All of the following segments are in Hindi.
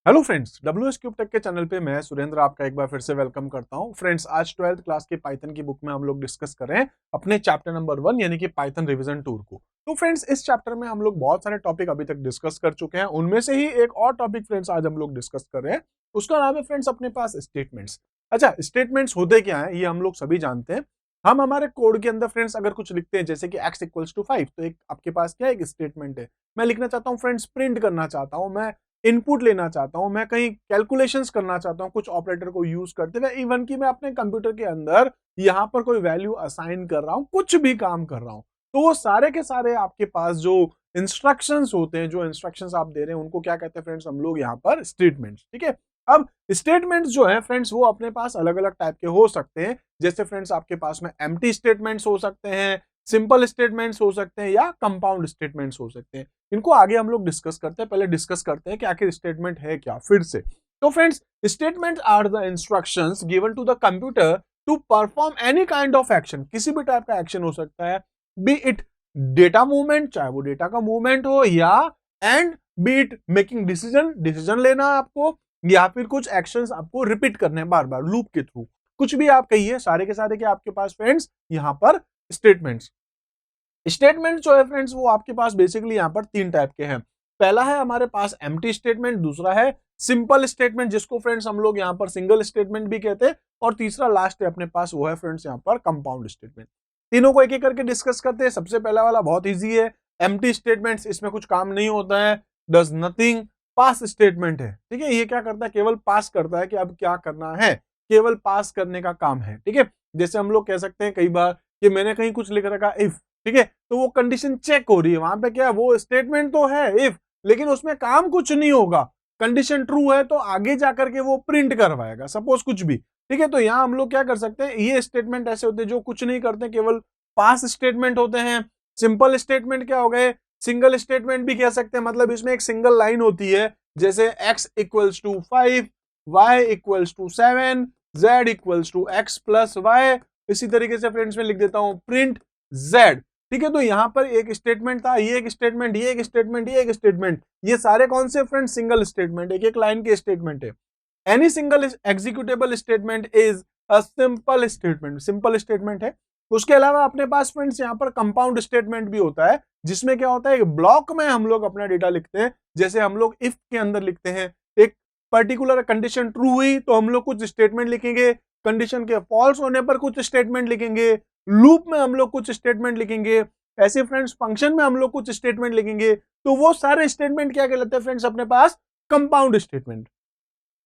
Hello friends, WS cube tech के चैनल पे मैं सुरेंद्र आपका एक बार फिर से वेलकम करता हूं। फ्रेंड्स, आज 12th क्लास के पाइथन की बुक में हम लोग डिस्कस कर रहे हैं अपने चैप्टर नंबर 1 यानी कि पाइथन रिवीजन टूर को। तो फ्रेंड्स, इस चैप्टर में हम लोग बहुत सारे टॉपिक अभी तक डिस्कस कर चुके हैं। उनमें से ही एक और टॉपिक फ्रेंड्स आज हम लोग डिस्कस कर रहे हैं, उसका नाम है फ्रेंड्स अपने पास स्टेटमेंट्स। अच्छा, स्टेटमेंट्स होते क्या है ये हम लोग सभी जानते हैं। हम हमारे कोड के अंदर फ्रेंड्स अगर कुछ लिखते हैं जैसे कि x इक्वल्स टू 5, तो एक आपके पास क्या है, एक स्टेटमेंट है। मैं लिखना चाहता हूँ फ्रेंड्स, प्रिंट करना चाहता हूँ, मैं इनपुट लेना चाहता हूं, मैं कहीं कैलकुलेशंस करना चाहता हूं कुछ ऑपरेटर को यूज करते हुए, इवन कि मैं अपने कंप्यूटर के अंदर यहां पर कोई वैल्यू असाइन कर रहा हूं, कुछ भी काम कर रहा हूं, तो वो सारे के सारे आपके पास जो इंस्ट्रक्शंस होते हैं, जो इंस्ट्रक्शंस आप दे रहे हैं, उनको क्या कहते हैं फ्रेंड्स, हम लोग यहाँ पर स्टेटमेंट्स। ठीक है। अब स्टेटमेंट्स जो है फ्रेंड्स वो अपने पास अलग अलग टाइप के हो सकते हैं। जैसे फ्रेंड्स आपके पास में एम्प्टी स्टेटमेंट्स हो सकते हैं, सिंपल स्टेटमेंट्स हो सकते हैं, या कंपाउंड स्टेटमेंट्स हो सकते हैं। इनको आगे हम लोग डिस्कस करते हैं। पहले डिस्कस करते हैं कि आखिर स्टेटमेंट है क्या फिर से। तो friends, statement are the instructions given to the computer to perform any kind of action. किसी भी टाइप का एक्शन हो सकता है, बी इट डेटा मूवमेंट, चाहे वो डेटा का मूवमेंट हो, या and B it making decision, decision लेना आपको, या फिर कुछ एक्शंस आपको रिपीट करने हैं बार बार लूप के थ्रू। कुछ भी आप कहिए, सारे के सारे के आपके पास फ्रेंड्स यहां पर स्टेटमेंट्स। स्टेटमेंट जो है फ्रेंड्स वो आपके पास बेसिकली यहाँ पर तीन टाइप के हैं। पहला है हमारे पास एम्प्टी स्टेटमेंट, दूसरा है सिंपल स्टेटमेंट जिसको फ्रेंड्स हम लोग यहाँ पर सिंगल स्टेटमेंट भी कहते हैं, और तीसरा लास्ट है अपने पास, वो है फ्रेंड्स यहाँ पर कंपाउंड स्टेटमेंट। तीनों को एक एक करके डिस्कस करते हैं। सबसे पहला वाला बहुत ईजी है, एम्प्टी स्टेटमेंट्स। इसमें कुछ काम नहीं होता है, डज नथिंग। पास स्टेटमेंट है, ठीक है, ये क्या करता है, केवल पास करता है कि अब क्या करना है, केवल पास करने का काम है। ठीक है, जैसे हम लोग कह सकते हैं कई बार कि मैंने कहीं कुछ लिख रखा इफ, ठीक है, तो वो कंडीशन चेक हो रही है, वहां पे क्या है, वो स्टेटमेंट तो है इफ, लेकिन उसमें काम कुछ नहीं होगा। कंडीशन ट्रू है तो आगे जाकर के वो प्रिंट करवाएगा, सपोज कुछ भी। ठीक है, तो यहां हम लोग क्या कर सकते हैं, ये स्टेटमेंट ऐसे होते हैं जो कुछ नहीं करते, केवल पास स्टेटमेंट होते हैं। सिंपल स्टेटमेंट क्या हो गए, सिंगल स्टेटमेंट भी कह सकते हैं, मतलब इसमें एक सिंगल लाइन होती है, जैसे x equals to 5, y equals to 7, z equals to x plus y। इसी तरीके से फ्रेंड्स में लिख देता हूं प्रिंट z। ठीक है, तो यहां पर एक स्टेटमेंट था, ये एक स्टेटमेंट, ये एक स्टेटमेंट, ये एक स्टेटमेंट, ये सारे कौन से फ्रेंड्स, सिंगल स्टेटमेंट, एक एक लाइन के स्टेटमेंट है। Any single executable statement is a simple statement, simple statement है। उसके अलावा अपने पास फ्रेंड्स यहाँ पर कंपाउंड स्टेटमेंट भी होता है, जिसमें क्या होता है, एक ब्लॉक में हम लोग अपना डेटा लिखते हैं। जैसे हम लोग इफ के अंदर लिखते हैं, एक पर्टिकुलर कंडीशन ट्रू हुई तो हम लोग कुछ स्टेटमेंट लिखेंगे, कंडीशन के फॉल्स होने पर कुछ स्टेटमेंट लिखेंगे, लूप में हम लोग कुछ स्टेटमेंट लिखेंगे, ऐसे फ्रेंड्स फंक्शन में हम लोग कुछ स्टेटमेंट लिखेंगे। तो वो सारे स्टेटमेंट क्या कहलाते हैं फ्रेंड्स अपने पास, कंपाउंड स्टेटमेंट।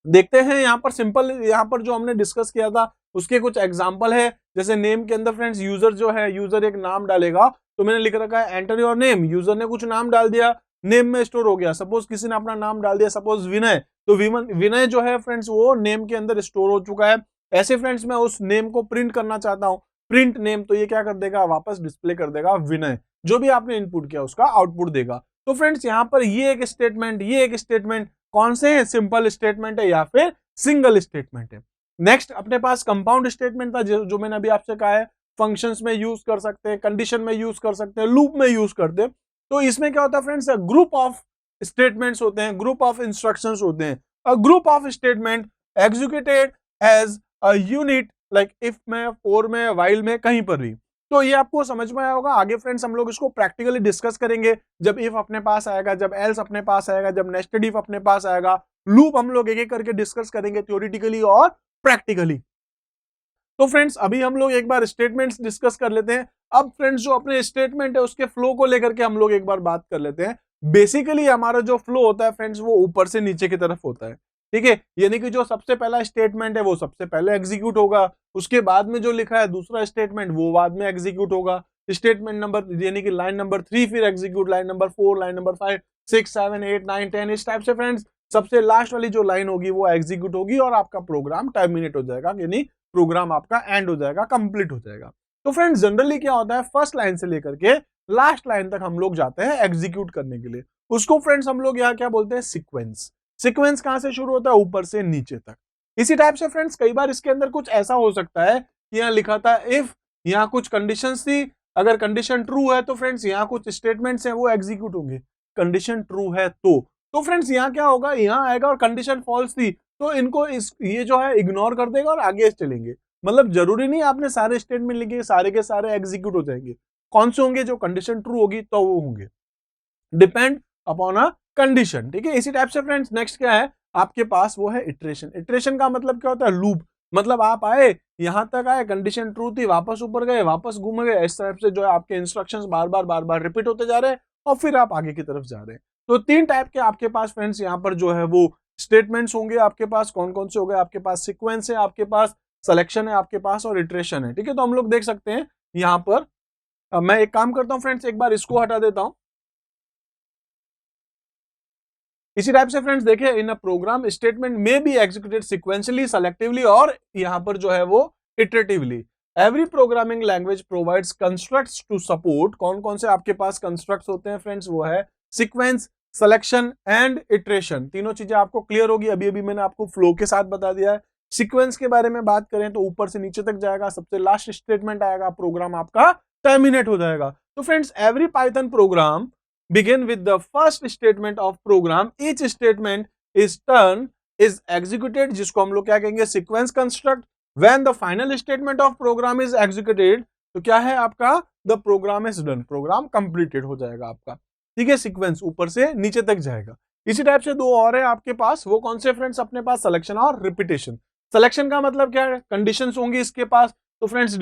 देखते हैं यहाँ पर सिंपल, यहाँ पर जो हमने डिस्कस किया था उसके कुछ एग्जांपल है। जैसे नेम के अंदर फ्रेंड्स यूजर जो है, यूजर एक नाम डालेगा, तो मैंने लिख रखा है एंटर योर नेम, यूजर ने कुछ नाम डाल दिया, नेम में स्टोर हो गया। सपोज किसी ने अपना नाम डाल दिया, सपोज विनय, तो विनय जो है फ्रेंड्स वो नेम के अंदर स्टोर हो चुका है। ऐसे फ्रेंड्स मैं उस नेम को प्रिंट करना चाहता हूँ, प्रिंट नेम, तो ये क्या कर देगा, वापस डिस्प्ले कर देगा विनय, जो भी आपने इनपुट किया उसका आउटपुट देगा। तो फ्रेंड्स यहाँ पर ये एक स्टेटमेंट, ये एक स्टेटमेंट, कौन से हैं, सिंपल स्टेटमेंट है या फिर सिंगल स्टेटमेंट है। नेक्स्ट अपने पास कंपाउंड स्टेटमेंट था, जो मैंने अभी आपसे कहा है, फंक्शंस में यूज कर सकते हैं, कंडीशन में यूज कर सकते हैं, लूप में यूज करते हैं। तो इसमें क्या होता है फ्रेंड्स, ग्रुप ऑफ स्टेटमेंट्स होते हैं, ग्रुप ऑफ इंस्ट्रक्शंस होते हैं। A group of statement executed as a unit, like if में, फॉर में, व्हाइल में, कहीं पर भी। तो ये आपको समझ में आया होगा। आगे फ्रेंड्स हम लोग इसको प्रैक्टिकली डिस्कस करेंगे, जब इफ अपने पास आएगा, जब एल्स अपने पास आएगा, जब नेस्टेड इफ अपने पास आएगा, लूप हम लोग एक एक करके डिस्कस करेंगे थ्योरेटिकली और प्रैक्टिकली। तो फ्रेंड्स अभी हम लोग एक बार स्टेटमेंट्स डिस्कस कर लेते हैं। अब फ्रेंड्स जो अपने स्टेटमेंट है उसके फ्लो को लेकर के हम लोग एक बार बात कर लेते हैं। बेसिकली हमारा जो फ्लो होता है फ्रेंड्स वो ऊपर से नीचे की तरफ होता है, ठीक है, यानी कि जो सबसे पहला स्टेटमेंट है वो सबसे पहले एग्जीक्यूट होगा, उसके बाद में जो लिखा है दूसरा स्टेटमेंट वो बाद में एग्जीक्यूट होगा। स्टेटमेंट नंबर यानी कि लाइन नंबर 3 फिर execute, line number 4, line number 5, 6, 7, 8, 9, 10, इस टाइप से फ्रेंड्स सबसे लास्ट वाली जो लाइन होगी वो एग्जीक्यूट होगी और आपका प्रोग्राम टर्मिनेट हो जाएगा, यानी प्रोग्राम आपका एंड हो जाएगा, कंप्लीट हो जाएगा। तो फ्रेंड्स जनरली क्या होता है, फर्स्ट लाइन से लेकर के लास्ट लाइन तक हम लोग जाते हैं एग्जीक्यूट करने के लिए। उसको फ्रेंड्स हम लोग यहाँ क्या बोलते हैं, सीक्वेंस। सीक्वेंस कहां से शुरू होता है, ऊपर से नीचे तक। इसी टाइप से फ्रेंड्स कई बार इसके अंदर कुछ ऐसा हो सकता है कि यहाँ लिखा था इफ, यहाँ कुछ कंडीशंस थी, अगर कंडीशन ट्रू है तो फ्रेंड्स यहाँ कुछ स्टेटमेंट्स हैं वो एग्जीक्यूट होंगे, कंडीशन ट्रू है तो फ्रेंड्स यहाँ क्या होगा, यहाँ आएगा और कंडीशन फॉल्स थी तो इनको ये जो है इग्नोर कर देगा और आगे चलेंगे। मतलब जरूरी नहीं आपने सारे स्टेटमेंट लिखे सारे के सारे एग्जीक्यूट हो जाएंगे, कौन से होंगे, जो कंडीशन ट्रू होगी तो वो होंगे, डिपेंड अपॉन अ कंडीशन। ठीक है, इसी टाइप से फ्रेंड्स नेक्स्ट क्या है आपके पास, वो है इटरेशन। इटरेशन का मतलब क्या होता है, लूप। मतलब आप आए, यहां तक आए, कंडीशन ट्रू थी, वापस ऊपर गए, वापस घूम गए, इस तरह से जो है आपके इंस्ट्रक्शंस बार बार रिपीट होते जा रहे हैं और फिर आप आगे की तरफ जा रहे हैं। तो तीन टाइप के आपके पास फ्रेंड्स यहाँ पर जो है वो स्टेटमेंट्स होंगे आपके पास। कौन कौन से हो गए आपके पास, सिक्वेंस है आपके पास, सिलेक्शन है आपके पास और इटरेशन है। ठीक है, तो हम लोग देख सकते हैं यहाँ पर। मैं एक काम करता हूँ फ्रेंड्स, एक बार इसको हटा देता हूं। इसी टाइप से फ्रेंड्स देखिए, इन अ प्रोग्राम स्टेटमेंट में बी एग्जीक्यूटेड सिक्वेंशियली, सेलेक्टिवली और यहाँ पर जो है वो iteratively. Every programming language provides constructs to support. कौन कौन से आपके पास कंस्ट्रक्ट्स होते हैं फ्रेंड्स, वो है सिक्वेंस, सिलेक्शन एंड इटरेशन। तीनों चीजें आपको क्लियर होगी, अभी अभी मैंने आपको फ्लो के साथ बता दिया है। सीक्वेंस के बारे में बात करें तो ऊपर से नीचे तक जाएगा, सबसे लास्ट स्टेटमेंट आएगा, प्रोग्राम आपका टर्मिनेट हो जाएगा। तो friends every Python programme begin with the first statement of program. Each statement is executed, जिसको हम लोग क्या कहेंगे, sequence construct. When the final statement of program is executed, तो क्या है आपका, the program is done, program completed हो जाएगा आपका। ठीक है, सीक्वेंस ऊपर से नीचे तक जाएगा। इसी टाइप से दो और है आपके पास, वो कौन से फ्रेंड्स, अपने पास सिलेक्शन और रिपीटेशन। सिलेक्शन का मतलब क्या है, कंडीशंस होंगी इसके पास, तो friends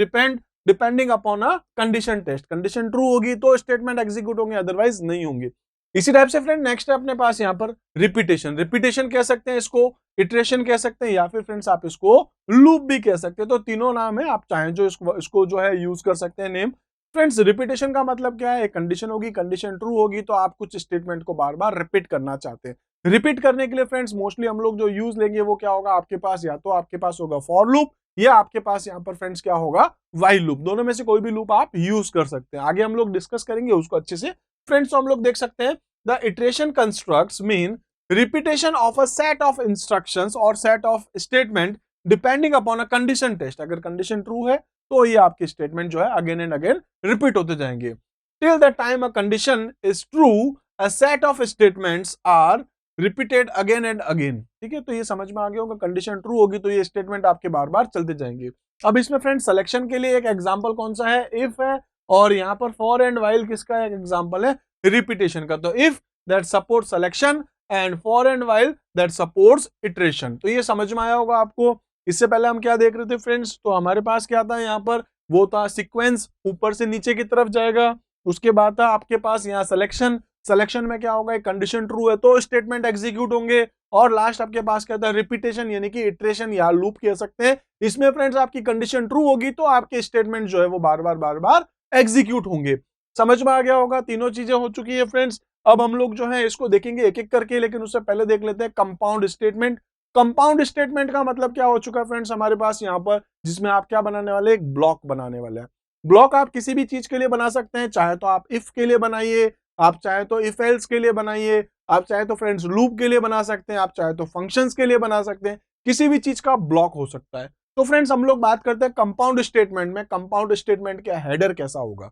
depending upon a condition test. Condition true होगी तो स्टेटमेंट एग्जीक्यूट होंगे, अदरवाइज नहीं होंगे। इसी टाइप से फ्रेंड नेक्स्ट है अपने पास यहाँ पर रिपीटेशन। रिपीटेशन कह सकते हैं इसको, इटरेशन कह सकते हैं, या फिर फ्रेंड्स आप इसको लूप भी कह सकते हैं। तो तीनों नाम है, आप चाहें जो इसको जो है यूज कर सकते हैं नेम। फ्रेंड्स रिपीटेशन का मतलब क्या है, एक कंडीशन होगी, कंडीशन ट्रू होगी तो आप कुछ स्टेटमेंट को बार बार रिपीट करना चाहते हैं। रिपीट करने के लिए फ्रेंड्स मोस्टली हम लोग जो यूज लेंगे वो क्या होगा आपके पास, या तो आपके पास होगा फॉर लूप, या आपके पास यहाँ पर फ्रेंड्स क्या होगा, व्हाइल लूप। दोनों में से कोई भी लूप आप यूज कर सकते हैं, आगे हम लोग डिस्कस करेंगे उसको अच्छे से। फ्रेंड्स तो हम लोग देख सकते हैं, the iteration constructs mean repetition of a set of instructions और set of statement depending upon a condition test. अगर कंडीशन ट्रू है तो ये आपके स्टेटमेंट जो है अगेन एंड अगेन रिपीट होते जाएंगे। Till the time a condition is true, a set of statements are repeated again and again. ठीक है, तो ये समझ में आ गया होगा, कंडीशन ट्रू होगी तो ये स्टेटमेंट आपके बार बार चलते जाएंगे। अब इसमें फ्रेंड सिलेक्शन के लिए एक एग्जांपल कौन सा है, इफ है, और यहाँ पर फॉर एंड व्हाइल किसका एक एग्जांपल है, रिपीटेशन का। तो if that support selection and for and while that supports iteration. तो ये समझ में आया होगा आपको। इससे पहले हम क्या देख रहे थे फ्रेंड्स, तो हमारे पास क्या था यहाँ पर, वो था सिक्वेंस, ऊपर से नीचे की तरफ जाएगा। उसके बाद था आपके पास यहाँ सिलेक्शन, सिलेक्शन में क्या होगा, एक कंडीशन ट्रू है तो स्टेटमेंट एग्जीक्यूट होंगे। और लास्ट आपके पास क्या था, रिपीटेशन, यानी कि इटरेशन या लूप कह सकते हैं। इसमें फ्रेंड्स आपकी कंडीशन ट्रू होगी तो आपके स्टेटमेंट जो है वो बार बार एग्जीक्यूट होंगे। समझ में आ गया होगा, तीनों चीजें हो चुकी है फ्रेंड्स। अब हम लोग जो है इसको देखेंगे एक एक करके, लेकिन उससे पहले देख लेते हैं कंपाउंड स्टेटमेंट। कंपाउंड स्टेटमेंट का मतलब क्या हो चुका है फ्रेंड्स हमारे पास यहाँ पर, जिसमें आप क्या बनाने वाले, एक ब्लॉक बनाने वाले हैं। ब्लॉक आप किसी भी चीज के लिए बना सकते हैं, चाहे तो आप इफ के लिए बनाइए, आप चाहे तो इफ एल्स के लिए बनाइए, आप चाहे तो फ्रेंड्स लूप के लिए बना सकते हैं, आप चाहे तो फंक्शंस के लिए बना सकते हैं, किसी भी चीज का ब्लॉक हो सकता है। तो फ्रेंड्स हम लोग बात करते हैं कंपाउंड स्टेटमेंट में। कंपाउंड स्टेटमेंट का हेडर कैसा होगा,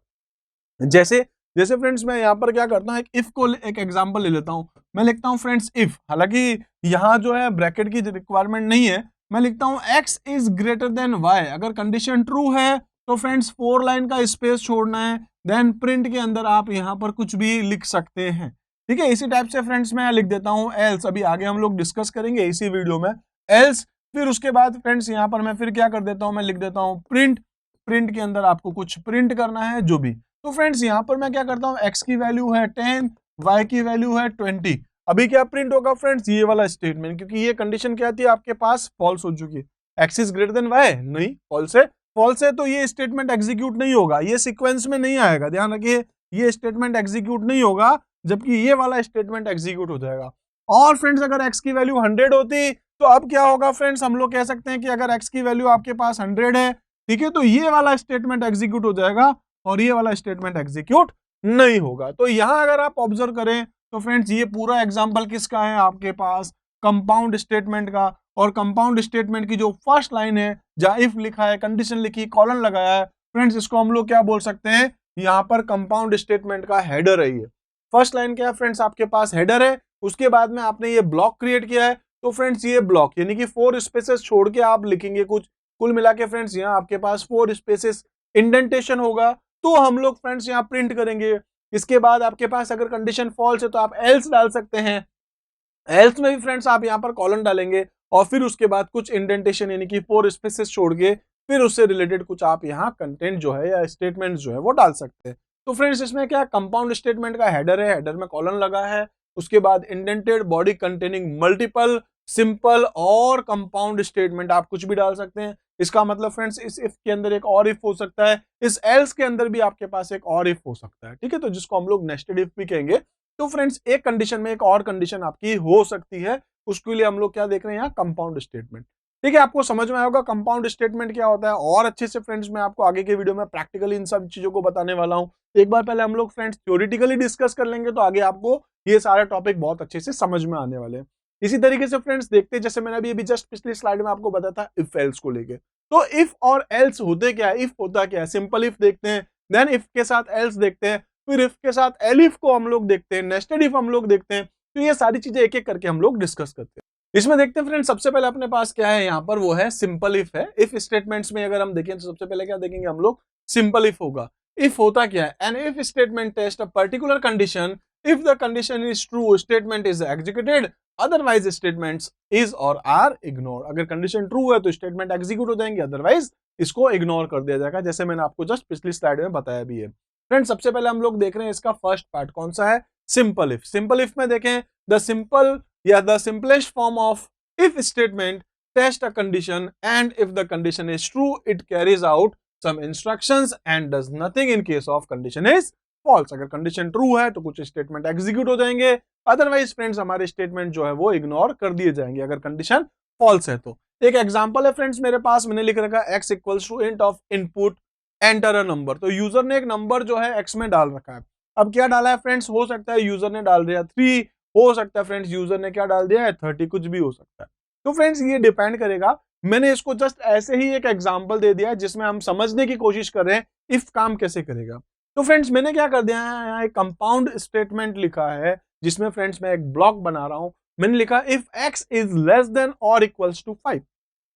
जैसे जैसे फ्रेंड्स मैं यहाँ पर क्या करता हूँ, एक इफ को एक एग्जांपल ले लेता हूँ। मैं लिखता हूँ फ्रेंड्स इफ, हालांकि यहाँ जो है ब्रैकेट की रिक्वायरमेंट नहीं है, मैं लिखता हूँ x is greater then y। अगर कंडीशन ट्रू है तो फ्रेंड्स 4 लाइन का स्पेस छोड़ना है, देन प्रिंट के अंदर आप यहाँ पर कुछ भी लिख सकते हैं। ठीक है, इसी टाइप से फ्रेंड्स मैं लिख देता हूँ एल्स, अभी आगे हम लोग डिस्कस करेंगे इसी वीडियो में, एल्स। फिर उसके बाद फ्रेंड्स यहाँ पर मैं फिर क्या कर देता हूँ, मैं लिख देता हूँ प्रिंट। प्रिंट के अंदर आपको कुछ प्रिंट करना है जो भी। तो फ्रेंड्स यहाँ पर मैं क्या करता हूँ, x की वैल्यू है 10, y की वैल्यू है 20। अभी क्या प्रिंट होगा फ्रेंड्स, ये वाला स्टेटमेंट, क्योंकि ये कंडीशन क्या थी आपके पास, फॉल्स हो चुकी है। x is greater then y, नहीं, फॉल्स है। फॉल्स है तो ये स्टेटमेंट एग्जीक्यूट नहीं होगा, ये सीक्वेंस में नहीं आएगा, ध्यान रखिए, ये स्टेटमेंट एग्जीक्यूट नहीं होगा, जबकि ये वाला स्टेटमेंट एग्जीक्यूट हो जाएगा। और फ्रेंड्स अगर x की वैल्यू 100 होती तो अब क्या होगा फ्रेंड्स, हम लोग कह सकते हैं कि अगर x की वैल्यू आपके पास 100 है, ठीक है, तो ये वाला स्टेटमेंट एग्जीक्यूट हो जाएगा और ये वाला स्टेटमेंट एग्जीक्यूट नहीं होगा। तो यहां अगर आप ऑब्जर्व करें तो फ्रेंड्स ये पूरा एग्जांपल किसका है, आपके पास कंपाउंड स्टेटमेंट का। और कंपाउंड स्टेटमेंट की जो फर्स्ट लाइन है, जहां इफ लिखा है, कंडीशन लिखी, कॉलन लगाया है, फ्रेंड्स इसको हम लोग क्या बोल सकते हैं, यहाँ पर कंपाउंड स्टेटमेंट का हेडर है। ये फर्स्ट लाइन क्या है फ्रेंड्स, आपके पास हेडर है, उसके बाद में आपने ये ब्लॉक क्रिएट किया है, तो फ्रेंड्स ये ब्लॉक यानी कि 4 स्पेसेस छोड़ के आप लिखेंगे कुछ, कुल मिला के फ्रेंड्स यहाँ आपके पास 4 स्पेसेस इंडेंटेशन होगा, तो हम लोग फ्रेंड्स यहाँ प्रिंट करेंगे। इसके बाद आपके पास अगर कंडीशन फॉल्स है तो आप एल्स डाल सकते हैं, एल्स में भी फ्रेंड्स आप यहाँ पर कॉलन डालेंगे और फिर उसके बाद कुछ इंडेंटेशन यानी कि 4 स्पेसेस छोड़ के फिर उससे रिलेटेड कुछ आप यहाँ कंटेंट जो है या स्टेटमेंट जो है वो डाल सकते हैं। तो फ्रेंड्स इसमें क्या कंपाउंड स्टेटमेंट का हेडर है, हेडर में कॉलन लगा है, उसके बाद indented body containing multiple simple और कंपाउंड स्टेटमेंट आप कुछ भी डाल सकते हैं। इसका मतलब फ्रेंड्स इस इफ के अंदर एक और इफ हो सकता है, इस एल्स के अंदर भी आपके पास एक और इफ हो सकता है, ठीक है, तो जिसको हम लोग नेस्टेड इफ भी कहेंगे। तो फ्रेंड्स एक कंडीशन में एक और कंडीशन आपकी हो सकती है, उसके लिए हम लोग क्या देख रहे हैं यहाँ कंपाउंड स्टेटमेंट। ठीक है, आपको समझ में आया होगा कंपाउंड स्टेटमेंट क्या होता है, और अच्छे से फ्रेंड्स मैं आपको आगे के वीडियो में प्रैक्टिकली इन सब चीजों को बताने वाला हूँ। एक बार पहले हम लोग फ्रेंड्स थ्योरेटिकली डिस्कस कर लेंगे, तो आगे आपको ये सारे टॉपिक बहुत अच्छे से समझ में आने वाले हैं। इसी तरीके से फ्रेंड्स देखते हैं, जैसे मैंने अभी जस्ट पिछली स्लाइड में आपको बताया था इफ एल्स को लेके, तो इफ और एल्स होते क्या है, इफ होता क्या है, सिंपल इफ देखते हैं, देन इफ के साथ एल्स देखते हैं, फिर इफ के साथ एलिफ को हम लोग देखते हैं, नेस्टेड इफ हम लोग देखते हैं। तो ये सारी चीजें एक एक करके हम लोग डिस्कस करते हैं। इसमें देखते हैं फ्रेंड्स, सबसे पहले अपने पास क्या है यहाँ पर, वो है सिंपल इफ है। इफ स्टेटमेंट्स में अगर हम देखें तो सबसे पहले क्या देखेंगे हम लोग, सिंपल इफ होगा। इफ होता क्या है, an if statement test a particular condition, if the condition is true statement is executed, otherwise statements is और आर इग्नोर। अगर कंडीशन ट्रू है तो स्टेटमेंट एग्जीक्यूट हो जाएंगे, अदरवाइज इसको इग्नोर कर दिया जाएगा, जैसे मैंने आपको जस्ट पिछली स्लाइड में बताया भी है। फ्रेंड्स सबसे पहले हम लोग देख रहे हैं इसका फर्स्ट पार्ट कौन सा है, सिंपल इफ। सिंपल इफ में देखें, द सिंपल या the simplest form of if statement test a condition and if the condition is true it carries out some instructions and does nothing in case of condition is false. अगर कंडीशन ट्रू है तो कुछ स्टेटमेंट एग्जीक्यूट हो जाएंगे, अदरवाइज फ्रेंड्स हमारे स्टेटमेंट जो है वो इग्नोर कर दिए जाएंगे अगर कंडीशन फॉल्स है तो। एक एग्जांपल है फ्रेंड्स मेरे पास, मैंने लिख रखा है x equals to int of input enter a number. तो यूजर ने एक नंबर जो है x में डाल रखा है। अब क्या डाला है फ्रेंड्स, हो सकता है यूजर ने डाल दिया 3, हो सकता है फ्रेंड्स यूजर ने क्या डाल दिया है 30, कुछ भी हो सकता है। तो फ्रेंड्स ये डिपेंड करेगा, मैंने इसको जस्ट ऐसे ही एक एग्जांपल दे दिया है जिसमें हम समझने की कोशिश कर रहे हैं इफ काम कैसे करेगा। तो फ्रेंड्स मैंने क्या कर दिया है, यहाँ एक कंपाउंड स्टेटमेंट लिखा है जिसमें फ्रेंड्स मैं एक ब्लॉक बना रहा हूं। मैंने लिखा if x is less than और इक्वल्स टू 5,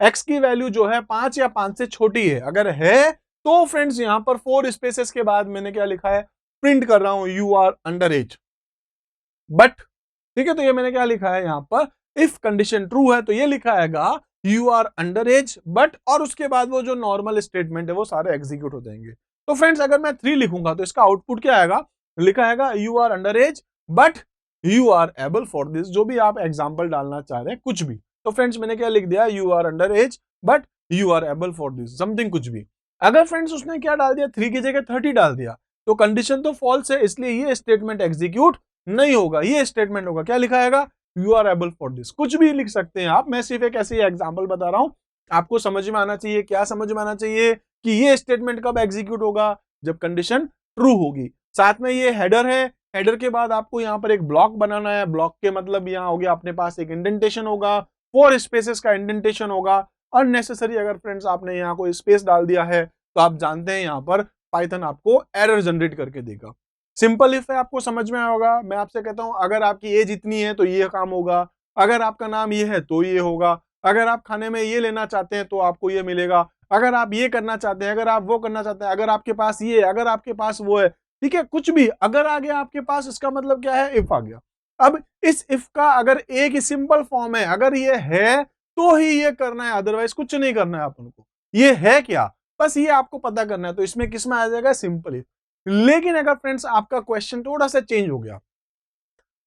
x की वैल्यू जो है 5 या 5 से छोटी है, अगर है तो फ्रेंड्स यहां पर 4 स्पेसेस के बाद मैंने क्या लिखा है, प्रिंट कर रहा हूं you are under age. But ठीक है, तो ये मैंने क्या लिखा है यहां पर, इफ कंडीशन ट्रू है तो ये लिखा है you are under age but, और उसके बाद वो जो नॉर्मल स्टेटमेंट है वो सारे एग्जीक्यूट हो जाएंगे। तो फ्रेंड्स अगर मैं 3 लिखूंगा तो इसका आउटपुट क्या आएगा, लिखा है you are under age but you are able for this, जो भी आप एग्जाम्पल डालना चाह रहे हैं कुछ भी। तो फ्रेंड्स मैंने क्या लिख दिया, you are under age but you are able for this something, कुछ भी। अगर फ्रेंड्स उसने क्या डाल दिया, 3 की जगह 30 डाल दिया, तो कंडीशन तो फॉल्स है, इसलिए ये स्टेटमेंट एग्जीक्यूट नहीं होगा। ये स्टेटमेंट होगा, क्या लिखा है, you are able for this, कुछ भी लिख सकते हैं आप। मैं सिर्फ एक ऐसे एग्जाम्पल बता रहा हूं, आपको समझ में आना चाहिए। क्या समझ में आना चाहिए कि ये स्टेटमेंट कब एग्जीक्यूट होगा, जब कंडीशन ट्रू होगी। साथ में ये हेडर है, हेडर के बाद आपको यहाँ पर एक ब्लॉक बनाना है। ब्लॉक के मतलब यहाँ हो गया अपने पास एक इंडेंटेशन होगा, 4 स्पेसेस का इंडेंटेशन होगा। अननेसेसरी अगर फ्रेंड्स आपने यहाँ कोई स्पेस डाल दिया है तो आप जानते हैं यहाँ पर पाइथन आपको एरर जनरेट करके देगा। सिंपल इफ है, आपको समझ में आया होगा। मैं आपसे कहता हूं अगर आपकी एज इतनी है तो ये काम होगा, अगर आपका नाम ये है तो ये होगा, अगर आप खाने में ये लेना चाहते हैं तो आपको ये मिलेगा, अगर आप ये करना चाहते हैं, अगर आप वो करना चाहते हैं, अगर आपके पास ये, अगर आपके पास वो है, ठीक है, कुछ भी अगर आ गया आपके पास, इसका मतलब क्या है, इफ आ गया। अब इस इफ का अगर एक ही सिंपल फॉर्म है, अगर ये है तो ही ये करना है, अदरवाइज कुछ नहीं करना है अपन को। ये है क्या, बस ये आपको पता करना है। तो इसमें किसमें आ जाएगा, सिंपल इफ। लेकिन अगर फ्रेंड्स आपका क्वेश्चन थोड़ा सा चेंज हो गया,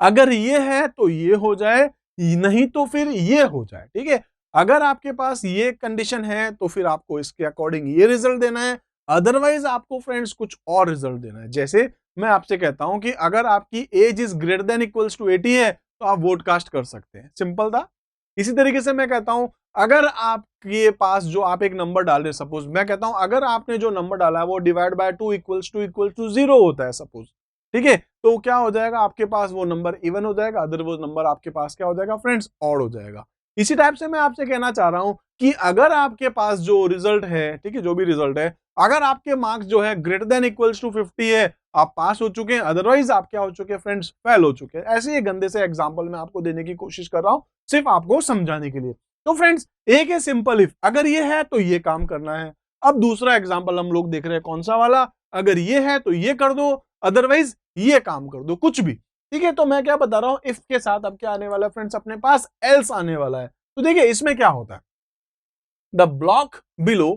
अगर ये है तो ये हो जाए, नहीं तो फिर ये हो जाए, ठीक है। अगर आपके पास ये कंडीशन है तो फिर आपको इसके अकॉर्डिंग ये रिजल्ट देना है, अदरवाइज आपको फ्रेंड्स कुछ और रिजल्ट देना है। जैसे मैं आपसे कहता हूं कि अगर आपकी age is greater than equals to 80 है तो आप वोट कास्ट कर सकते हैं, सिंपल था। इसी तरीके से मैं कहता हूं अगर आपके पास जो आप एक नंबर डाल रहे हैं, सपोज मैं कहता हूं अगर आपने जो नंबर डाला है वो डिवाइड बाय 2 इक्वल्स टू 0 होता है सपोज, ठीक है, तो क्या हो जाएगा, आपके पास वो नंबर इवन हो जाएगा, अदर वो नंबर आपके पास क्या हो जाएगा फ्रेंड्स, ऑड हो जाएगा। इसी टाइप से मैं आपसे कहना चाह रहा हूं कि अगर आपके पास जो रिजल्ट है, ठीक है, जो भी रिजल्ट है, अगर आपके मार्क्स जो है ग्रेटर देन इक्वल्स टू 50 है, आप पास हो चुके हैं, अदरवाइज आप क्या हो चुके हैं फ्रेंड्स, फेल हो चुके हैं। ऐसे ही गंदे से एग्जांपल मैं आपको देने की कोशिश कर रहा हूं सिर्फ आपको समझाने के लिए। तो फ्रेंड्स एक है सिंपल इफ, अगर ये है तो ये काम करना है। अब दूसरा एग्जांपल हम लोग देख रहे हैं कौन सा वाला, अगर ये है तो ये कर दो, अदरवाइज ये काम कर दो, कुछ भी। ठीक है, तो मैं क्या बता रहा हूं, इफ के साथ अब क्या आने वाला है फ्रेंड्स, अपने पास एल्स आने वाला है। तो देखिए इसमें क्या होता है, the block below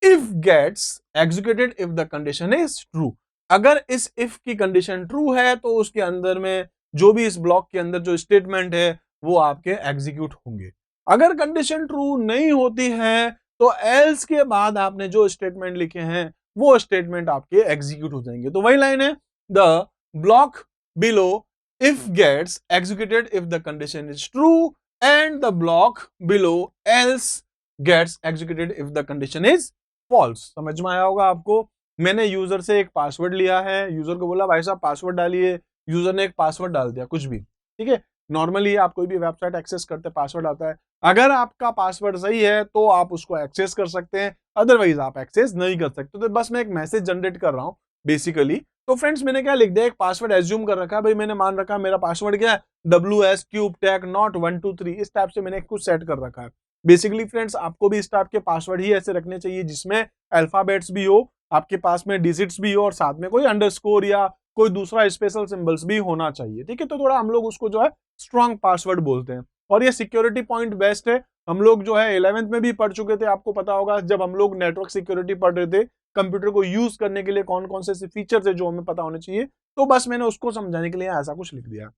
if gets executed if the condition is true. अगर इस इफ की कंडीशन ट्रू है तो उसके अंदर में जो भी इस ब्लॉक के अंदर जो स्टेटमेंट है वो आपके एग्जीक्यूट होंगे। अगर कंडीशन ट्रू नहीं होती है तो एल्स के बाद आपने जो स्टेटमेंट लिखे हैं वो स्टेटमेंट आपके एग्जीक्यूट हो जाएंगे। तो वही लाइन है, the block below if gets executed if the condition is true and the block below else gets executed if the condition is false. समझ में आया होगा आपको। मैंने यूजर से एक पासवर्ड लिया है, यूजर को बोला भाई साहब पासवर्ड डालिए, यूजर ने एक पासवर्ड डाल दिया कुछ भी। ठीक है, नॉर्मली आप कोई भी वेबसाइट एक्सेस करते पासवर्ड आता है, अगर आपका पासवर्ड सही है तो आप उसको एक्सेस कर सकते हैं, अदरवाइज आप एक्सेस नहीं कर सकते। तो बस मैं एक मैसेज जनरेट कर रहा हूं बेसिकली। तो फ्रेंड्स मैंने क्या लिख दिया, एक पासवर्ड एज्यूम कर रखा है, भाई मैंने मान रखा मेरा पासवर्ड क्या है, WS क्यूब टैग नॉट 123, इस टाइप से मैंने कुछ सेट कर रखा है। बेसिकली फ्रेंड्स आपको भी इस टाइप के पासवर्ड ही ऐसे रखने चाहिए जिसमें अल्फाबेट्स भी हो, आपके पास में डिजिट्स भी हो और साथ में कोई अंडरस्कोर या कोई दूसरा स्पेशल सिंबल्स भी होना चाहिए। ठीक है, तो थोड़ा हम लोग उसको जो है स्ट्रॉन्ग पासवर्ड बोलते हैं और ये सिक्योरिटी पॉइंट बेस्ट है। हम लोग जो है 11th में भी पढ़ चुके थे, आपको पता होगा जब हम लोग नेटवर्क सिक्योरिटी पढ़ रहे थे, कंप्यूटर को यूज करने के लिए कौन कौन से फीचर्स है जो हमें पता होने चाहिए, तो बस मैंने उसको समझाने के लिए ऐसा कुछ लिख दिया।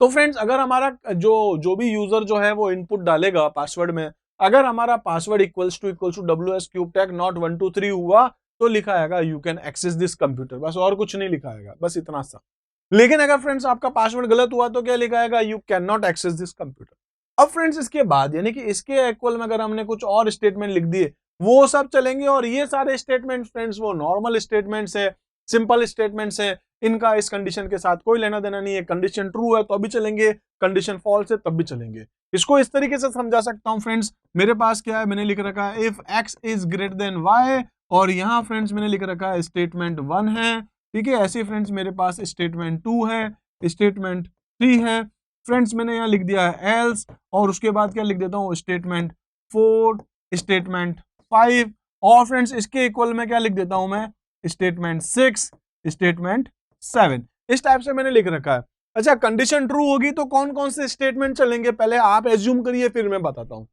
तो फ्रेंड्स अगर हमारा जो भी यूजर जो है वो इनपुट डालेगा पासवर्ड में, अगर हमारा password equals to WS cube tag not 123 हुआ तो लिखा आएगा you can access this computer, बस और कुछ नहीं लिखा आएगा, बस इतना सा। लेकिन अगर फ्रेंड्स आपका पासवर्ड गलत हुआ तो क्या लिखा आएगा, you can not access this computer. अब फ्रेंड्स इसके बाद यानी कि इसके इक्वल में अगर हमने कुछ और स्टेटमेंट लिख दिए वो सब चलेंगे, और ये सारे स्टेटमेंट फ्रेंड्स वो नॉर्मल स्टेटमेंट्स है, सिंपल स्टेटमेंट्स है, इनका इस कंडीशन के साथ कोई लेना देना नहीं है। कंडीशन ट्रू है तो अभी चलेंगे, कंडीशन फॉल्स है तब भी चलेंगे। इसको इस तरीके से समझा सकता हूं फ्रेंड्स, मेरे पास क्या है, मैंने लिख रखा है if x is greater then y, और यहाँ फ्रेंड्स मैंने लिख रखा है स्टेटमेंट 1 है। ठीक है, ऐसे फ्रेंड्स मेरे पास स्टेटमेंट 2 है, स्टेटमेंट 3 है। फ्रेंड्स मैंने यहाँ लिख दिया है एल्स, और उसके बाद क्या लिख देता हूँ, स्टेटमेंट 4, स्टेटमेंट 5, और फ्रेंड्स इसके इक्वल में क्या लिख देता हूं मैं, स्टेटमेंट 6, स्टेटमेंट 7। इस टाइप से मैंने लिख रखा है। अच्छा, कंडीशन ट्रू होगी तो कौन कौन से स्टेटमेंट चलेंगे पहले आप एज्यूम करिए, फिर मैं बताता हूं।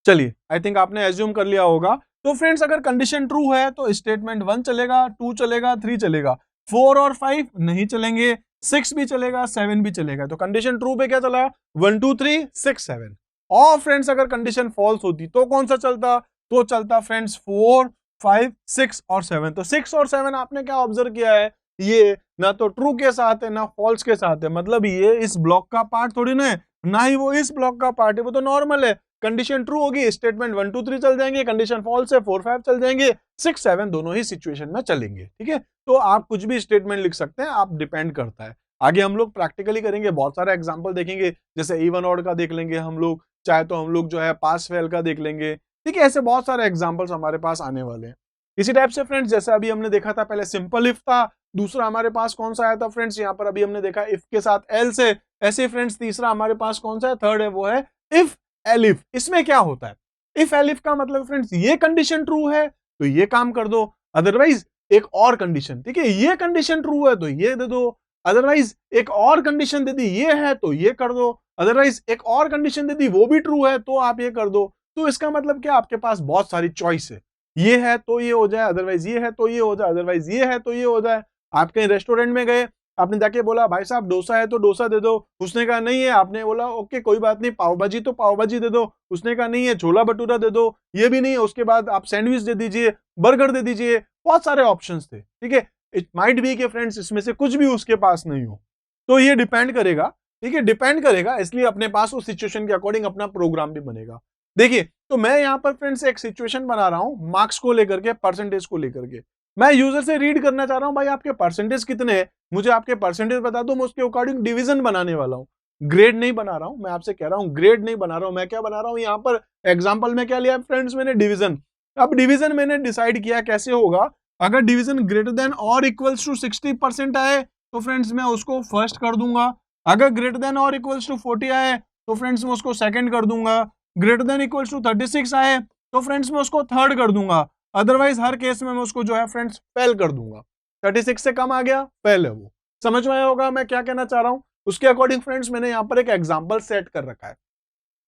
चलिए, आई थिंक आपने एज्यूम कर लिया होगा। तो फ्रेंड्स अगर कंडीशन ट्रू है तो स्टेटमेंट 1 चलेगा, 2 चलेगा, 3 चलेगा, 4 और 5 नहीं चलेंगे, 6 भी चलेगा, 7 भी चलेगा। तो कंडीशन ट्रू पे क्या चला, 1 2 3 6 7। और फ्रेंड्स अगर कंडीशन फॉल्स होती तो कौन सा चलता, तो चलता फ्रेंड्स 4 5 6 और 7। तो 6 और 7 आपने क्या ऑब्जर्व किया है, ये ना तो ट्रू के साथ है ना फॉल्स के साथ है, मतलब ये इस ब्लॉक का पार्ट थोड़ी ना है, ना ही वो इस ब्लॉक का पार्ट है, वो तो नॉर्मल है। कंडीशन ट्रू होगी स्टेटमेंट 1 2 3 चल जाएंगे, कंडीशन फॉल्स है 4 5 चल जाएंगे, 6 7 दोनों ही सिचुएशन में चलेंगे। ठीक है, तो आप कुछ भी स्टेटमेंट लिख सकते हैं, आप डिपेंड करता है। आगे हम लोग प्रैक्टिकली करेंगे, बहुत सारे एग्जांपल देखेंगे, जैसे इवन ऑड का देख लेंगे हम लोग, चाहे तो हम लोग जो है पास फेल का देख लेंगे। ठीक है, ऐसे बहुत सारे एग्जांपल्स हमारे पास आने वाले हैं। इसी टाइप से फ्रेंड्स जैसे अभी हमने देखा था, पहले सिंपल इफ था, दूसरा हमारे पास कौन सा आया था फ्रेंड्स, यहाँ पर अभी हमने देखा इफ के साथ एल्स है। ऐसे फ्रेंड्स तीसरा हमारे पास कौन सा है, थर्ड है, वो है इफ एलिफ। इसमें क्या होता है, इफ एलिफ का मतलब फ्रेंड्स ये कंडीशन ट्रू है तो ये काम कर दो, अदरवाइज एक और कंडीशन, ठीक है, ये कंडीशन ट्रू है तो ये दे दो, अदरवाइज एक और कंडीशन दे दी ये है तो ये कर दो, अदरवाइज एक और कंडीशन दे दी वो भी ट्रू है तो आप ये कर दो। तो इसका मतलब क्या, आपके पास बहुत सारी चॉइस है, ये है तो ये हो जाए, अदरवाइज ये है तो ये हो जाए, अदरवाइज ये है तो ये हो जाए। आप कहीं रेस्टोरेंट में गए, आपने जाके बोला भाई साहब डोसा है तो डोसा दे दो, उसने कहा नहीं है, आपने बोला ओके कोई बात नहीं, पाव भाजी तो पाव भाजी दे दो, उसने कहा नहीं है, छोला भटूरा दे दो, ये भी नहीं है, उसके बाद आप सैंडविच दे दीजिए, बर्गर दे दीजिए, बहुत सारे ऑप्शंस थे। ठीक है, इट माइट बी के फ्रेंड्स इसमें से कुछ भी उसके पास नहीं हो, तो ये डिपेंड करेगा। ठीक है, डिपेंड करेगा, इसलिए अपने पास उस सिचुएशन के अकॉर्डिंग अपना प्रोग्राम भी बनेगा। देखिए, तो मैं यहाँ पर फ्रेंड्स एक सिचुएशन बना रहा हूँ मार्क्स को लेकर के, परसेंटेज को लेकर के। मैं यूजर से रीड करना चाह रहा हूँ भाई आपके परसेंटेज कितने हैं, मुझे आपके परसेंटेज बता दो, मैं उसके अकॉर्डिंग डिवीजन बनाने वाला हूँ। ग्रेड नहीं बना रहा हूँ, मैं आपसे कह रहा हूँ ग्रेड नहीं बना रहा हूँ, मैं क्या बना रहा हूँ यहाँ पर एग्जाम्पल में क्या लिया फ्रेंड्स, मैंने डिवीजन। अब डिवीजन मैंने डिसाइड किया कैसे होगा, अगर डिवीजन ग्रेटर देन और इक्वल्स टू 60% आए तो फ्रेंड्स मैं उसको फर्स्ट कर दूंगा। अगर ग्रेटर देन और इक्वल्स टू 40 आए तो फ्रेंड्स मैं उसको सेकंड कर दूंगा। ग्रेटर देन इक्वल्स टू 36 आए तो फ्रेंड्स मैं उसको थर्ड कर दूंगा। अदरवाइज हर केस में मैं उसको जो है फ्रेंड्स फेल कर दूंगा। 36 से कम आ गया, फेल है वो। समझ में आया होगा मैं क्या कहना चाह रहा हूं। उसके अकॉर्डिंग फ्रेंड्स मैंने यहां पर एक एग्जांपल सेट कर रखा है।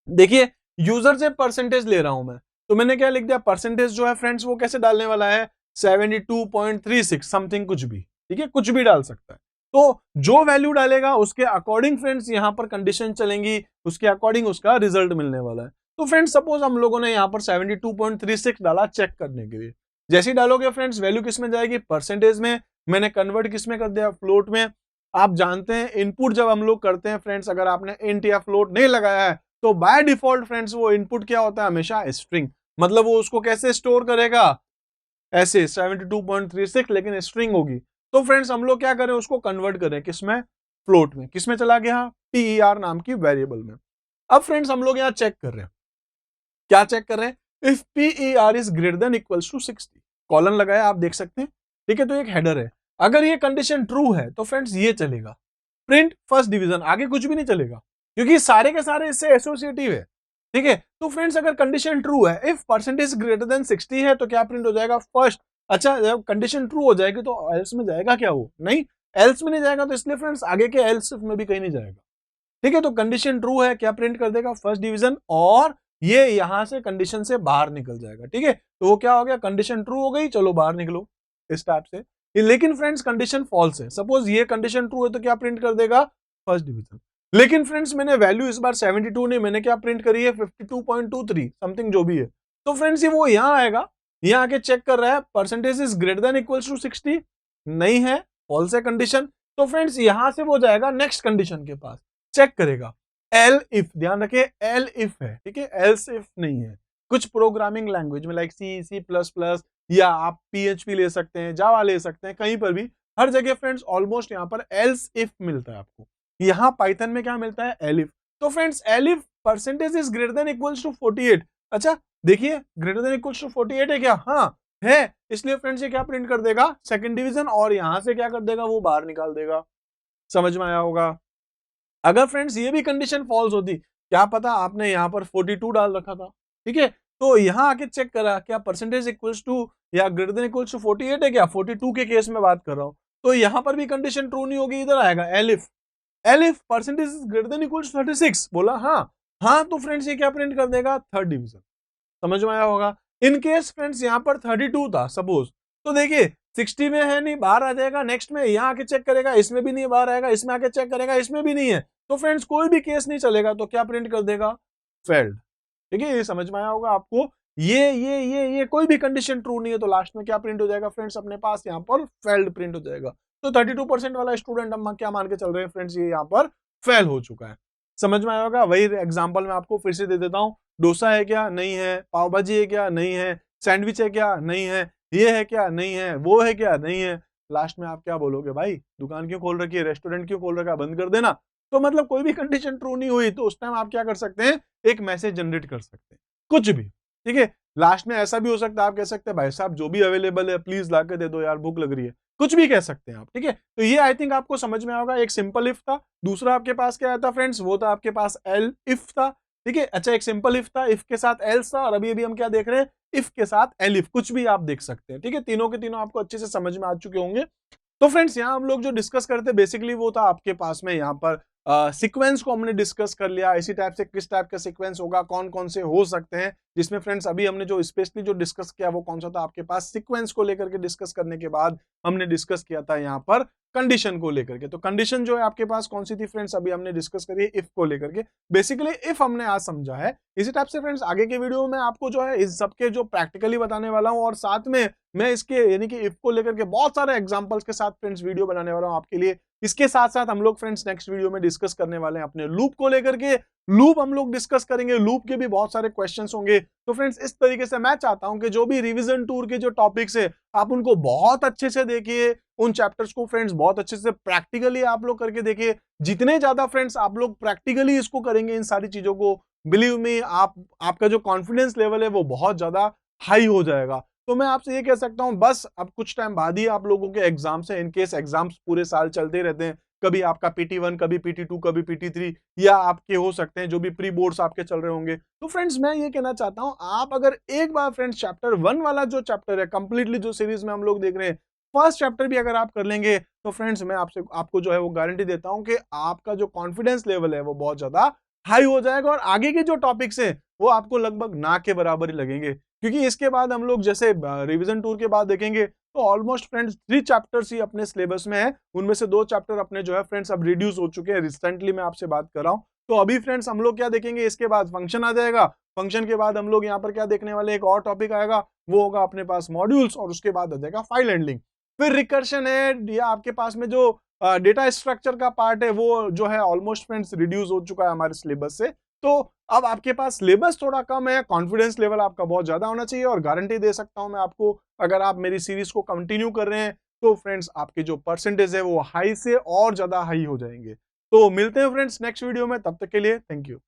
देखिए यूजर से परसेंटेज ले रहा हूं मैं, तो मैंने क्या लिख दिया, परसेंटेज जो है फ्रेंड्स वो कैसे डालने वाला है, 72.36 समथिंग कुछ भी, ठीक है, कुछ भी डाल सकता है। तो जो वैल्यू डालेगा उसके अकॉर्डिंग फ्रेंड्स यहां पर कंडीशन चलेंगी, उसके अकॉर्डिंग उसका रिजल्ट मिलने वाला है। तो फ्रेंड्स सपोज हम लोगों ने यहां पर 72.36 डाला चेक करने के लिए। जैसे ही डालोगे फ्रेंड्स वैल्यू किस में जाएगी, परसेंटेज में। मैंने कन्वर्ट किस में कर दिया, फ्लोट में। आप जानते हैं इनपुट जब हम लोग करते हैं फ्रेंड्स, अगर आपने इंट या फ्लोट नहीं लगाया है तो बाय डिफॉल्ट फ्रेंड्स वो इनपुट क्या होता है, हमेशा स्ट्रिंग। मतलब वो उसको कैसे स्टोर करेगा, ऐसे 72.36 लेकिन स्ट्रिंग होगी। तो फ्रेंड्स हम लोग क्या करें, उसको कन्वर्ट करें किसमें, फ्लोट में। किसमें चला गया, PER नाम की वेरिएबल में। अब फ्रेंड्स हम लोग यहाँ चेक कर रहे हैं, क्या चेक कर रहे हैं, if PER is greater than equals to 60, colon लगाया आप देख सकते हैं, ठीक है। तो एक हेडर है, अगर ये कंडीशन ट्रू है तो फ्रेंड्स ये चलेगा, प्रिंट फर्स्ट डिवीजन, आगे कुछ भी नहीं चलेगा क्योंकि सारे के सारे इससे एसोसिएटिव है, ठीक है। तो फ्रेंड्स अगर कंडीशन ट्रू है, इफ परसेंटेज ग्रेटर देन 60 है तो क्या प्रिंट हो जाएगा, फर्स्ट। अच्छा जब कंडीशन ट्रू हो जाएगी तो एल्स में जाएगा क्या, वो नहीं, एल्स में नहीं जाएगा, तो इसलिए फ्रेंड्स आगे के एल्स में भी कहीं नहीं जाएगा, ठीक है। तो कंडीशन ट्रू है, क्या प्रिंट कर देगा, फर्स्ट डिवीजन, और ये यहां से कंडीशन से बाहर निकल जाएगा, ठीक है। तो वो क्या हो गया, कंडीशन ट्रू हो गई, चलो बाहर निकलो इस टाइप से। लेकिन फ्रेंड्स कंडीशन फॉल्स है, सपोज ये कंडीशन ट्रू है तो क्या प्रिंट कर देगा, फर्स्ट डिवीजन। लेकिन फ्रेंड्स मैंने वैल्यू इस बार 72 नहीं, मैंने क्या प्रिंट करी है, 52.23 समथिंग जो भी है। तो फ्रेंड्स ये वो यहां आएगा, यहां आके चेक कर रहा है percentage is greater than equals to 60, नहीं है, फॉल्स है कंडीशन। तो फ्रेंड्स यहां से वो जाएगा नेक्स्ट कंडीशन के पास, चेक करेगा एल इफ, ध्यान रखिए एल इफ है, ठीक है, एल्स इफ नहीं है। कुछ प्रोग्रामिंग लैंग्वेज में लाइक C++ या आप PHP ले सकते हैं, जावा ले सकते हैं, कहीं पर भी हर जगह फ्रेंड्स ऑलमोस्ट यहाँ पर एल्स इफ मिलता है आपको। यहाँ पाइथन में क्या मिलता है, एल इफ। तो friends elif percentage is greater than equals to 48। अच्छा देखिए ग्रेटर देन इक्वल्स टू 48 है क्या, हाँ है, इसलिए फ्रेंड्स ये क्या प्रिंट कर देगा, सेकंड डिवीजन, और यहां से क्या कर देगा, वो बाहर निकाल देगा। समझ में आया होगा। अगर फ्रेंड्स ये भी कंडीशन फॉल्स होती, क्या पता आपने यहाँ पर 42 डाल रखा था, ठीक है, तो यहाँ आके चेक करा क्या परसेंटेज इक्वल्स टू या ग्रेटर देन इक्वल्स टू 48 है क्या, 42 के केस में बात कर रहा हूँ, तो यहाँ पर भी कंडीशन ट्रू नहीं होगी, इधर आएगा elif, elif percentage is greater than equals to 36, बोला हाँ, हाँ तो फ्रेंड्स ये क्या प्रिंट कर देगा, थर्ड डिवीजन। समझ में आया होगा। इन केस फ्रेंड्स यहाँ पर 32 था सपोज, तो देखिए 60 में है नहीं, बाहर आ जाएगा, नेक्स्ट में यहाँ आके चेक करेगा, इसमें भी नहीं, बाहर आएगा, इसमें आके चेक करेगा, इसमें भी नहीं है, तो फ्रेंड्स कोई भी केस नहीं चलेगा, तो क्या प्रिंट कर देगा, फेल्ड, ठीक है। ये समझ में आया होगा आपको, ये कोई भी कंडीशन ट्रू नहीं है तो लास्ट में क्या प्रिंट हो जाएगा फ्रेंड्स, अपने पास यहाँ पर फेल्ड प्रिंट हो जाएगा। तो 32% वाला स्टूडेंट हम क्या मान के चल रहे हैं फ्रेंड्स, ये यहाँ पर फेल हो चुका है। समझ में आया होगा। वही एग्जाम्पल मैं आपको फिर से दे देता हूँ, डोसा है क्या, नहीं है, पाव भाजी है क्या, नहीं है, सैंडविच है क्या, नहीं है, ये है क्या, नहीं है, वो है क्या, नहीं है, लास्ट में आप क्या बोलोगे, भाई दुकान क्यों खोल रखी है, रेस्टोरेंट क्यों खोल रखा है, बंद कर देना। तो मतलब कोई भी कंडीशन ट्रू नहीं हुई तो उस टाइम आप क्या कर सकते हैं, एक मैसेज जनरेट कर सकते हैं, कुछ भी, ठीक है। लास्ट में ऐसा भी हो सकता है, आप कह सकते हैं भाई साहब जो भी अवेलेबल है प्लीज ला के दे दो यार, भूख लग रही है, कुछ भी कह सकते हैं आप, ठीक है। तो ये आई थिंक आपको समझ में आएगा। एक सिंपल इफ था, दूसरा आपके पास क्या था फ्रेंड्स, वो था आपके पास एल इफ था, ठीक है। अच्छा एक सिंपल इफ था, इफ के साथ एल्स था, और अभी हम क्या देख रहे हैं, इफ के साथ एल इफ, कुछ भी आप देख सकते हैं, ठीक है। तीनों के तीनों आपको अच्छे से समझ में आ चुके होंगे। तो फ्रेंड्स यहाँ हम लोग जो डिस्कस करते बेसिकली वो था आपके पास में यहाँ पर सीक्वेंस को हमने डिस्कस कर लिया, इसी टाइप से किस टाइप का सीक्वेंस होगा, कौन कौन से हो सकते हैं, जिसमें फ्रेंड्स अभी हमने जो स्पेशली जो डिस्कस किया वो कौन सा था आपके पास, सीक्वेंस को लेकर के डिस्कस करने के बाद हमने डिस्कस किया था यहाँ पर कंडीशन को लेकर के। तो कंडीशन जो है आपके पास कौन सी थी फ्रेंड्स, अभी हमने डिस्कस करी है इफ को लेकर के, बेसिकली इफ हमने आज समझा है। इसी टाइप से फ्रेंड्स आगे के वीडियो में आपको जो है इस सबके जो प्रैक्टिकली बताने वाला हूँ, और साथ में मैं इसके यानी कि इफ को लेकर के बहुत सारे एग्जांपल्स के साथ फ्रेंड्स वीडियो बनाने वाला हूँ आपके लिए। इसके साथ साथ हम लोग फ्रेंड्स नेक्स्ट वीडियो में डिस्कस करने वाले हैं अपने लूप को लेकर के, लूप हम लोग डिस्कस करेंगे, लूप के भी बहुत सारे क्वेश्चंस होंगे। तो फ्रेंड्स इस तरीके से मैं चाहता हूं कि जो भी रिवीजन टूर के जो टॉपिक्स है आप उनको बहुत अच्छे से देखिए, उन चैप्टर्स को फ्रेंड्स बहुत अच्छे से प्रैक्टिकली आप लोग करके देखिए। जितने ज्यादा फ्रेंड्स आप लोग प्रैक्टिकली इसको करेंगे इन सारी चीजों को, बिलीव मी आपका जो कॉन्फिडेंस लेवल है वो बहुत ज्यादा हाई हो जाएगा। तो मैं आपसे ये कह सकता हूँ बस अब कुछ टाइम बाद ही आप लोगों के एग्जाम्स हैं, इनकेस एग्जाम्स पूरे साल चलते रहते हैं, कभी आपका PT1, कभी PT2, कभी PT3, या आपके हो सकते हैं जो भी प्री बोर्ड्स आपके चल रहे होंगे। तो फ्रेंड्स मैं ये कहना चाहता हूँ, आप अगर एक बार फ्रेंड्स चैप्टर 1 वाला जो चैप्टर है कंप्लीटली जो सीरीज में हम लोग देख रहे हैं, फर्स्ट चैप्टर भी अगर आप कर लेंगे तो फ्रेंड्स मैं आपको जो है वो गारंटी देता हूं कि आपका जो कॉन्फिडेंस लेवल है वो बहुत ज्यादा हाई हो जाएगा और आगे के जो टॉपिक्स हैं वो आपको लगभग ना के बराबर ही लगेंगे। क्योंकि इसके बाद हम लोग जैसे रिवीजन टूर के बाद देखेंगे तो ऑलमोस्ट फ्रेंड्स 3 चैप्टर्स ही अपने सिलेबस में है, उनमें से 2 चैप्टर अपने जो है फ्रेंड्स अब रिड्यूस हो चुके हैं, रिसेंटली मैं आपसे बात कर रहा हूं। तो अभी फ्रेंड्स हम लोग क्या देखेंगे, इसके बाद फंक्शन आ जाएगा, फंक्शन के बाद हम लोग यहाँ पर क्या देखने वाले, एक और टॉपिक आएगा, वो होगा अपने पास मॉड्यूल्स, और उसके बाद आ जाएगा फाइल हैंडलिंग। फिर रिकर्शन है, या आपके पास में जो डेटा स्ट्रक्चर का पार्ट है वो जो है ऑलमोस्ट फ्रेंड्स रिड्यूस हो चुका है हमारे सिलेबस से। तो अब आपके पास सिलेबस थोड़ा कम है, कॉन्फिडेंस लेवल आपका बहुत ज्यादा होना चाहिए, और गारंटी दे सकता हूं मैं आपको, अगर आप मेरी सीरीज को कंटिन्यू कर रहे हैं तो फ्रेंड्स आपकी जो परसेंटेज है वो हाई से और ज्यादा हाई हो जाएंगे। तो मिलते हैं फ्रेंड्स नेक्स्ट वीडियो में, तब तक के लिए थैंक यू।